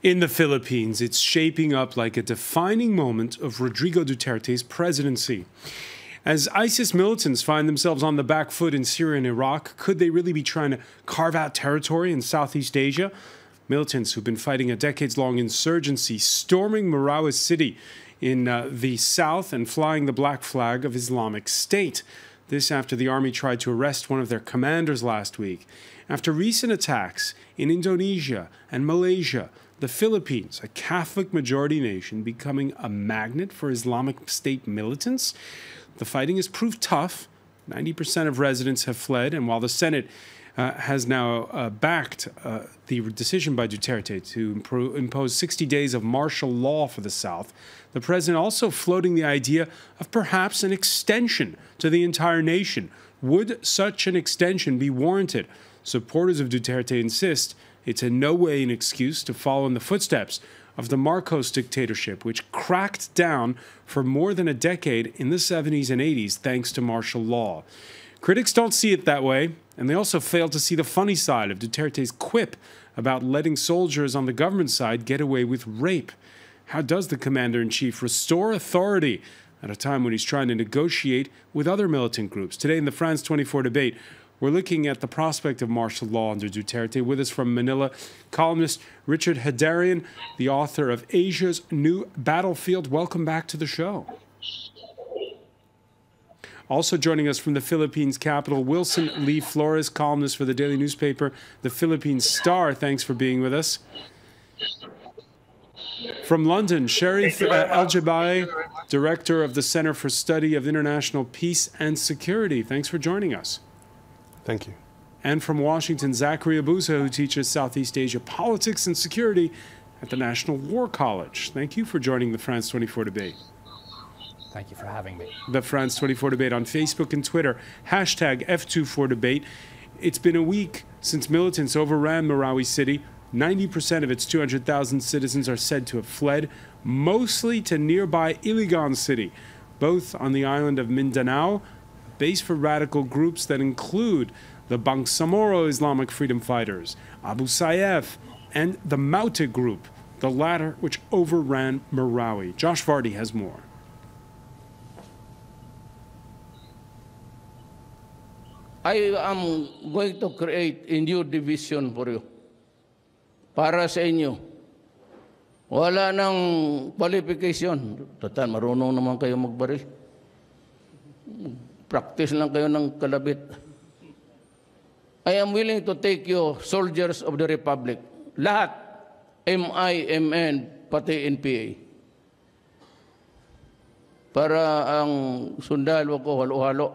In the Philippines, it's shaping up like a defining moment of Rodrigo Duterte's presidency. As ISIS militants find themselves on the back foot in Syria and Iraq, could they really be trying to carve out territory in Southeast Asia? Militants who've been fighting a decades-long insurgency, storming Marawi city in the south and flying the black flag of Islamic State. This after the army tried to arrest one of their commanders last week. After recent attacks in Indonesia and Malaysia, the Philippines, a Catholic-majority nation, becoming a magnet for Islamic State militants. The fighting has proved tough. 90% of residents have fled, and while the Senate has now backed the decision by Duterte to impose 60 days of martial law for the South, the president also floating the idea of perhaps an extension to the entire nation. Would such an extension be warranted? Supporters of Duterte insist it's in no way an excuse to follow in the footsteps of the Marcos dictatorship, which cracked down for more than a decade in the 70s and 80s thanks to martial law. Critics don't see it that way, and they also fail to see the funny side of Duterte's quip about letting soldiers on the government side get away with rape. How does the commander-in-chief restore authority at a time when he's trying to negotiate with other militant groups? Today in the France24 debate, we're looking at the prospect of martial law under Duterte. With us from Manila, columnist Richard Heydarian, the author of Asia's New Battlefield. Welcome back to the show. Also joining us from the Philippines capital, Wilson Lee Flores, columnist for the daily newspaper, The Philippine Star. Thanks for being with us. From London, Sharif Al-Jabai, director of the Center for Study of International Peace and Security. Thanks for joining us. Thank you. And from Washington, Zachary Abuza, who teaches Southeast Asia politics and security at the National War College. Thank you for joining the France24 debate. Thank you for having me. The France24 debate on Facebook and Twitter, hashtag F24debate. It's been a week since militants overran Marawi city. 90% of its 200,000 citizens are said to have fled, mostly to nearby Iligan city, both on the island of Mindanao, base for radical groups that include the Bangsamoro Islamic Freedom Fighters, Abu Sayyaf, and the Maute Group, the latter which overran Marawi. Josh Vardy has more. I am going to create a new division for you. Para sa inyo. Wala nang qualification. Total, marunong naman kayo magbaril. Practice lang kayo ng kalabit. I am willing to take you, soldiers of the Republic. Lahat. MI, MN, pati NPA. Para ang sundalo ko halo-halo.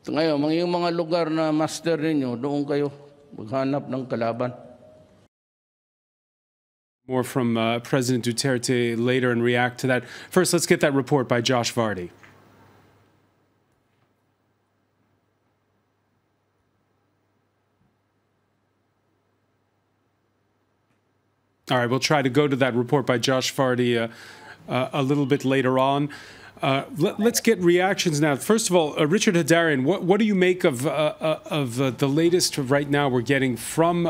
Ngayon, yung mga lugar na master ninyo, doon kayo maghanap ng kalaban. More from President Duterte later and react to that. First, let's get that report by Josh Vardy. All right, we'll try to go to that report by Josh Vardy a little bit later on. Let's get reactions now. First of all, Richard Heydarian, what do you make of the latest right now we're getting from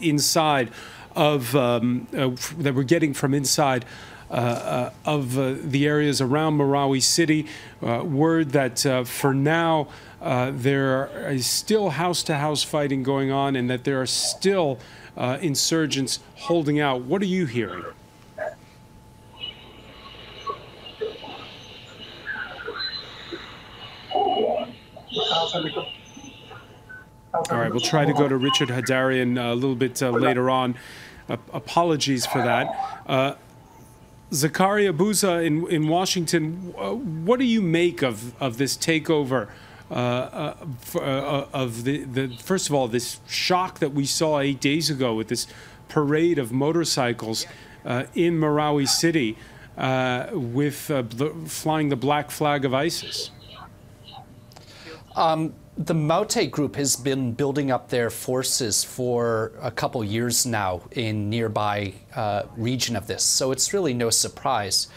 inside of that we're getting from inside of the areas around Marawi city? Word that for now there is still house-to-house fighting going on, and that there are still insurgents holding out. What are you hearing? All right, we'll try to go to Richard Heydarian a little bit later on. Apologies for that. Zachary Abuza in Washington, what do you make of this takeover of the first of all, this shock that we saw 8 days ago with this parade of motorcycles in Marawi city with flying the black flag of ISIS? The Maute group has been building up their forces for a couple years now in nearby region of this, so it's really no surprise.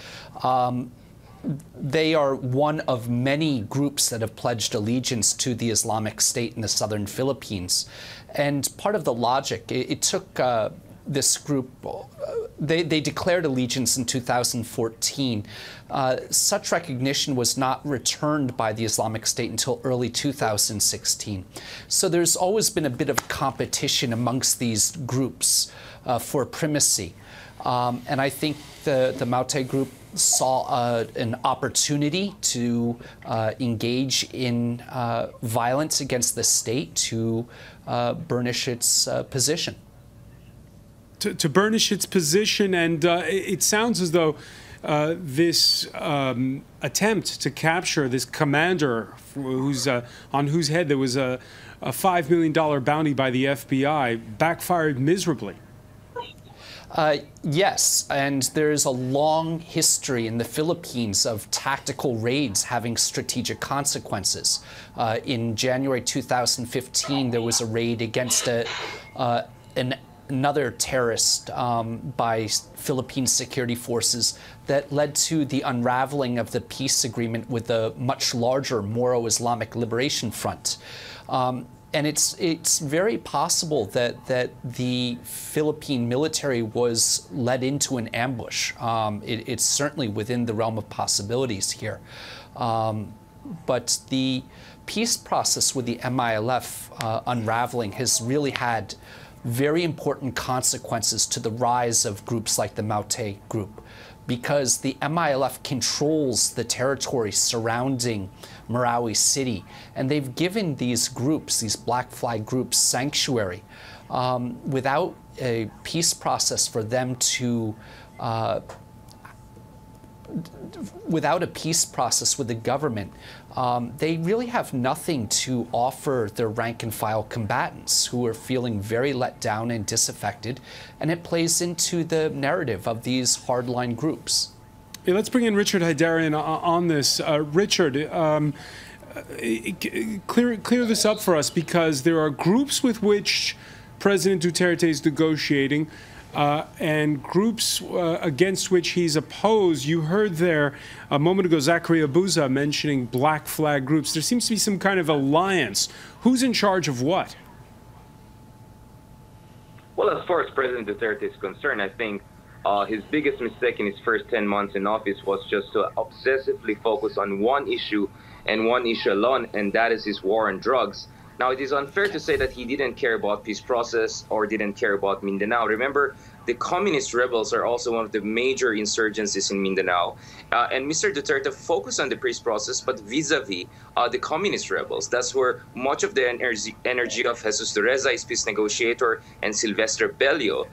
They are one of many groups that have pledged allegiance to the Islamic State in the southern Philippines. And part of the logic, it took this group, they declared allegiance in 2014. Such recognition was not returned by the Islamic State until early 2016. So there's always been a bit of competition amongst these groups for primacy. And I think the Maute group saw an opportunity to engage in violence against the state to burnish its position. To burnish its position, and it sounds as though this attempt to capture this commander, who's on whose head there was a $5 million bounty by the FBI, backfired miserably. Yes, and there's a long history in the Philippines of tactical raids having strategic consequences. In January 2015, there was a raid against another terrorist by Philippine security forces that led to the unraveling of the peace agreement with the much larger Moro Islamic Liberation Front. And it's very possible that the Philippine military was led into an ambush. It's certainly within the realm of possibilities here. But the peace process with the MILF unraveling has really had very important consequences to the rise of groups like the Maute group, because the MILF controls the territory surrounding Marawi city, and they've given these groups, these black flag groups, sanctuary. Without a peace process for them to without a peace process with the government, they really have nothing to offer their rank-and-file combatants who are feeling very let down and disaffected, and it plays into the narrative of these hardline groups. Yeah, let's bring in Richard Heydarian on this. Richard, clear this up for us, because there are groups with which President Duterte is negotiating, and groups against which he's opposed. You heard there a moment ago Zachary Abuza mentioning black flag groups. There seems to be some kind of alliance. Who's in charge of what? Well, as far as President Duterte is concerned, I think his biggest mistake in his first 10 months in office was just to obsessively focus on one issue and one issue alone, and that is his war on drugs. Now, it is unfair to say that he didn't care about peace process or didn't care about Mindanao. Remember, the communist rebels are also one of the major insurgencies in Mindanao. And Mr. Duterte focused on the peace process, but vis-a-vis the communist rebels. That's where much of the energy of Jesus Dureza, his peace negotiator, and Silvestre Bellio,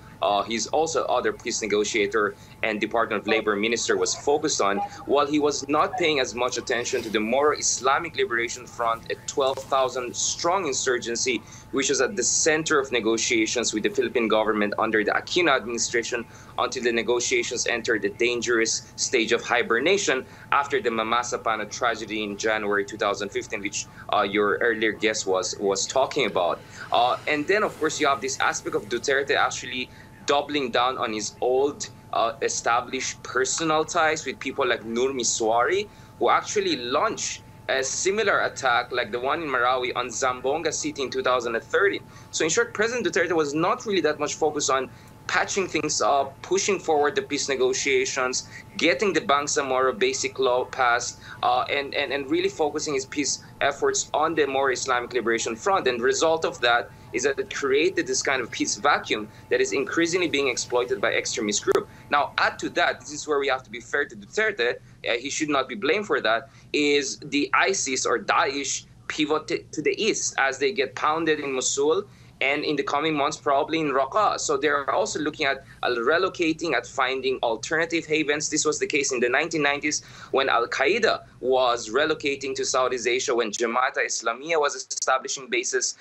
he's also other peace negotiator and Department of Labor minister, was focused on, while he was not paying as much attention to the Moro Islamic Liberation Front, a 12,000 strong insurgency, which was at the center of negotiations with the Philippine government under the Aquino administration, until the negotiations entered a dangerous stage of hibernation after the Mamasapana tragedy in January 2015, which your earlier guest was talking about. And then, of course, you have this aspect of Duterte actually doubling down on his old established personal ties with people like Nur Miswari, who actually launched a similar attack like the one in Marawi on Zamboanga City in 2013. So in short, President Duterte was not really that much focused on patching things up, pushing forward the peace negotiations, getting the Bangsamoro Basic Law passed, and really focusing his peace efforts on the Moro Islamic Liberation Front. And the result of that is that it created this kind of peace vacuum that is increasingly being exploited by extremist groups. Now, add to that, this is where we have to be fair to Duterte, he should not be blamed for that, is the ISIS or Daesh pivot to the east as they get pounded in Mosul, and in the coming months, probably in Raqqa. So they're also looking at relocating, at finding alternative havens. This was the case in the 1990s when Al-Qaeda was relocating to Southeast Asia, when Jamaat Islamiyah was establishing bases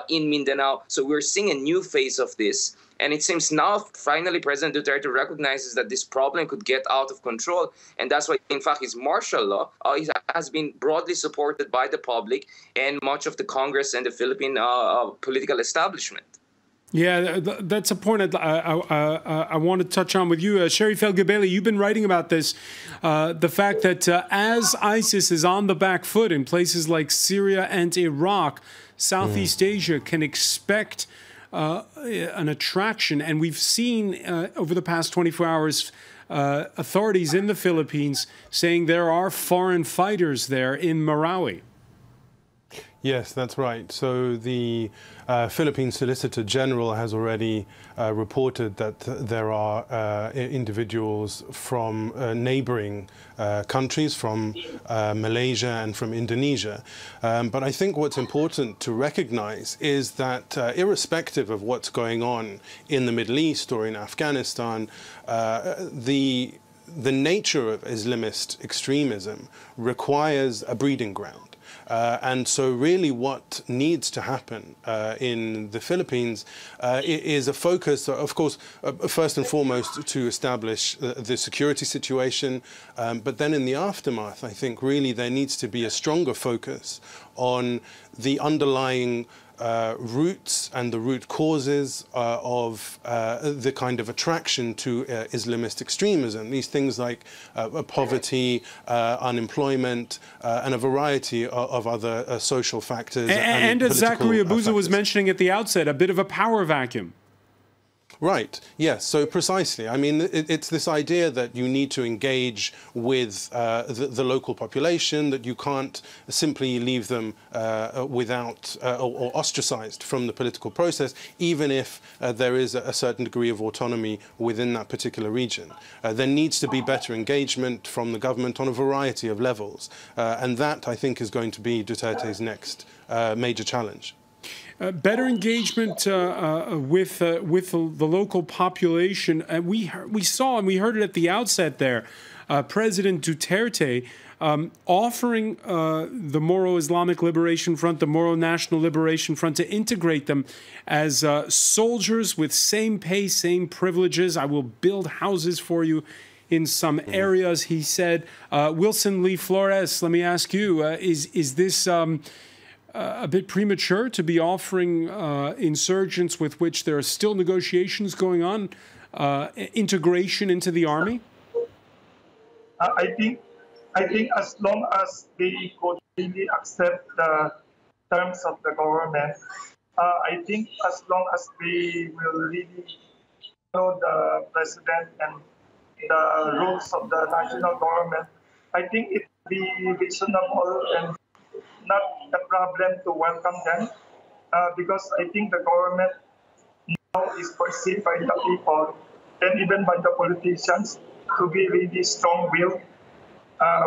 in Mindanao. So we're seeing a new phase of this. And it seems now, finally, President Duterte recognizes that this problem could get out of control. And that's why, in fact, his martial law has been broadly supported by the public and much of the Congress and the Philippine political establishment. Yeah, that's a point I want to touch on with you. Sherry Felgebeli, you've been writing about this, the fact that as ISIS is on the back foot in places like Syria and Iraq, Southeast Asia can expect an attraction. And we've seen over the past 24 hours authorities in the Philippines saying there are foreign fighters there in Marawi. Yes, that's right. So the Philippine Solicitor General has already reported that there are individuals from neighboring countries, from Malaysia and from Indonesia. But I think what's important to recognize is that irrespective of what's going on in the Middle East or in Afghanistan, the nature of Islamist extremism requires a breeding ground. And so really what needs to happen in the Philippines is a focus, of course, first and foremost to establish the security situation. But then in the aftermath, I think really there needs to be a stronger focus on the underlying roots and the root causes of the kind of attraction to Islamist extremism. These things like poverty, unemployment, and a variety of other social factors. And as Zachary Abuza was mentioning at the outset, a bit of a power vacuum. Right, yes, so precisely. I mean, it's this idea that you need to engage with the local population, that you can't simply leave them without or ostracized from the political process, even if there is a certain degree of autonomy within that particular region. There needs to be better engagement from the government on a variety of levels, and that, I think, is going to be Duterte's next major challenge. Better engagement with the local population. We saw and we heard it at the outset there. President Duterte offering the Moro Islamic Liberation Front, the Moro National Liberation Front, to integrate them as soldiers with same pay, same privileges. I will build houses for you in some areas, he said. Wilson Lee Flores, let me ask you, is this a bit premature to be offering insurgents with which there are still negotiations going on, integration into the army? I think as long as they could really accept the terms of the government, I think as long as they will really follow the president and the rules of the national government, I think it will be reasonable and not a problem to welcome them, because I think the government now is perceived by the people and even by the politicians to be really strong-willed.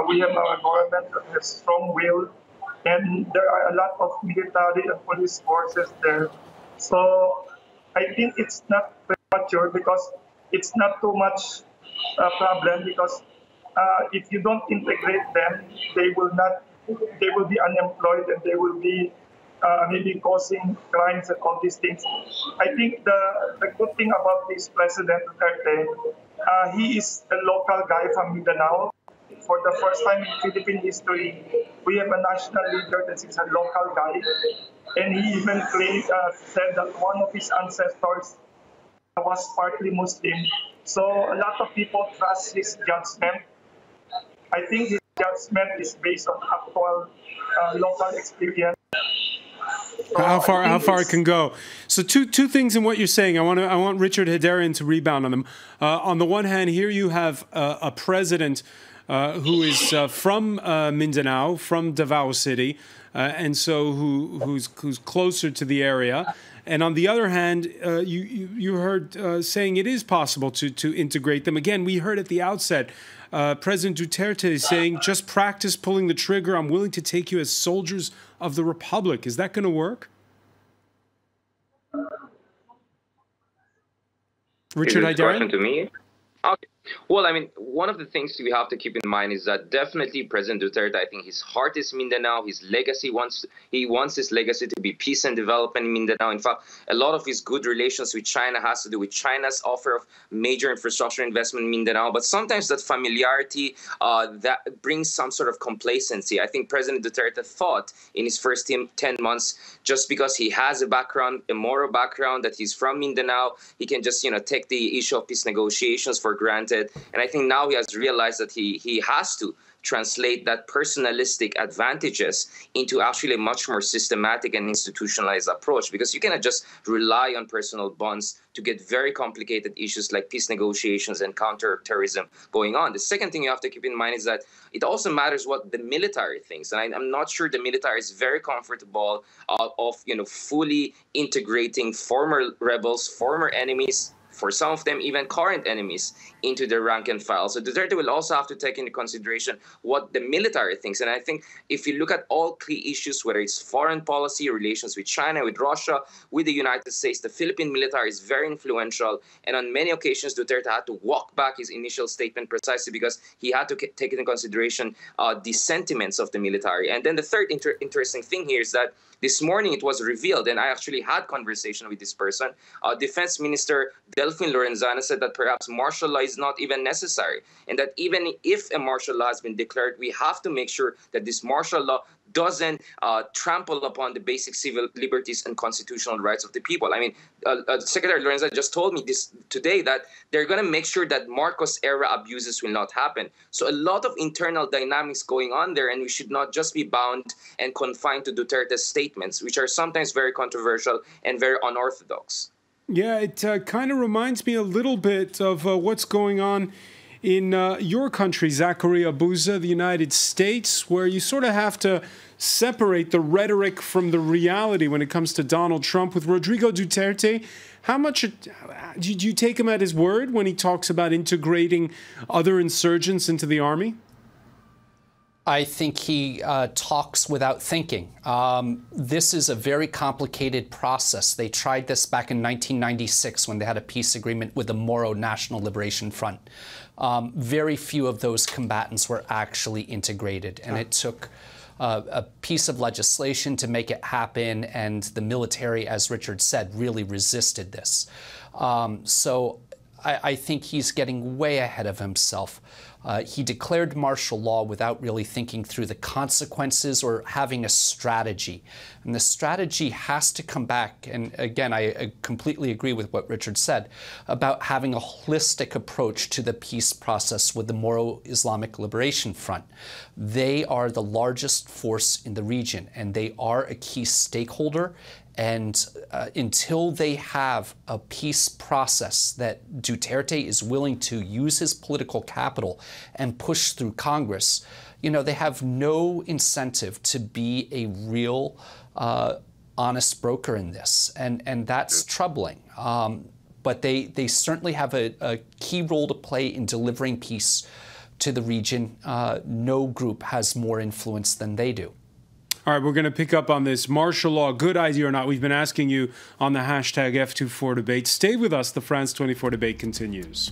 We have our government that has strong will, and there are a lot of military and police forces there. So I think it's not premature because it's not too much a problem, because if you don't integrate them, they will be unemployed and they will be maybe causing crimes and all these things. I think the good thing about this President Duterte, he is a local guy from Mindanao. For the first time in Philippine history, we have a national leader that is a local guy. And he even said that one of his ancestors was partly Muslim. So a lot of people trust his judgment. I think his judgment is based on actual local experience. So how far it can go. So two things in what you're saying. I want Richard Heydarian to rebound on them. On the one hand, here you have a president who is from Mindanao, from Davao City, and so who's closer to the area. And on the other hand, you heard saying it is possible to integrate them. Again, we heard at the outset President Duterte saying, just practice pulling the trigger. I'm willing to take you as soldiers of the Republic. Is that going to work? Richard Heydarian? Question to me? Okay. Well, I mean, one of the things we have to keep in mind is that definitely President Duterte, I think his heart is Mindanao. His legacy he wants his legacy to be peace and development in Mindanao. In fact, a lot of his good relations with China has to do with China's offer of major infrastructure investment in Mindanao. But sometimes that familiarity that brings some sort of complacency. I think President Duterte thought in his first 10 months, just because he has a background, a Moro background, that he's from Mindanao, he can just take the issue of peace negotiations for granted. And I think now he has realized that he has to translate that personalistic advantages into actually a much more systematic and institutionalized approach, because you cannot just rely on personal bonds to get very complicated issues like peace negotiations and counterterrorism going on. The second thing you have to keep in mind is that it also matters what the military thinks. And I'm not sure the military is very comfortable of fully integrating former rebels, former enemies, for some of them even current enemies, into the rank and file. So Duterte will also have to take into consideration what the military thinks. And I think if you look at all key issues, whether it's foreign policy, relations with China, with Russia, with the United States, the Philippine military is very influential. And on many occasions, Duterte had to walk back his initial statement precisely because he had to take into consideration the sentiments of the military. And then the third interesting thing here is that this morning it was revealed, and I actually had conversation with this person, Defense Minister Delfin Lorenzana said that perhaps martial law is not even necessary, and that even if a martial law has been declared, we have to make sure that this martial law doesn't trample upon the basic civil liberties and constitutional rights of the people. I mean, Secretary Lorenzo just told me this today that they're going to make sure that Marcos-era abuses will not happen. So a lot of internal dynamics going on there, and we should not just be bound and confined to Duterte's statements, which are sometimes very controversial and very unorthodox. Yeah, it kind of reminds me a little bit of what's going on in your country, Zachary Abuza, the United States, where you sort of have to separate the rhetoric from the reality when it comes to Donald Trump. With Rodrigo Duterte, how much did you take him at his word when he talks about integrating other insurgents into the army? I think he talks without thinking. This is a very complicated process. They tried this back in 1996 when they had a peace agreement with the Moro National Liberation Front. Very few of those combatants were actually integrated, and it took a piece of legislation to make it happen, and the military, as Richard said, really resisted this. So I think he's getting way ahead of himself. He declared martial law without really thinking through the consequences or having a strategy. And the strategy has to come back, and again, I completely agree with what Richard said, about having a holistic approach to the peace process with the Moro Islamic Liberation Front. They are the largest force in the region, and they are a key stakeholder. And until they have a peace process that Duterte is willing to use his political capital and push through Congress, they have no incentive to be a real honest broker in this. And that's troubling. But they certainly have a key role to play in delivering peace to the region. No group has more influence than they do. All right, we're going to pick up on this martial law, good idea or not. We've been asking you on the hashtag F24 debate. Stay with us. The France 24 debate continues.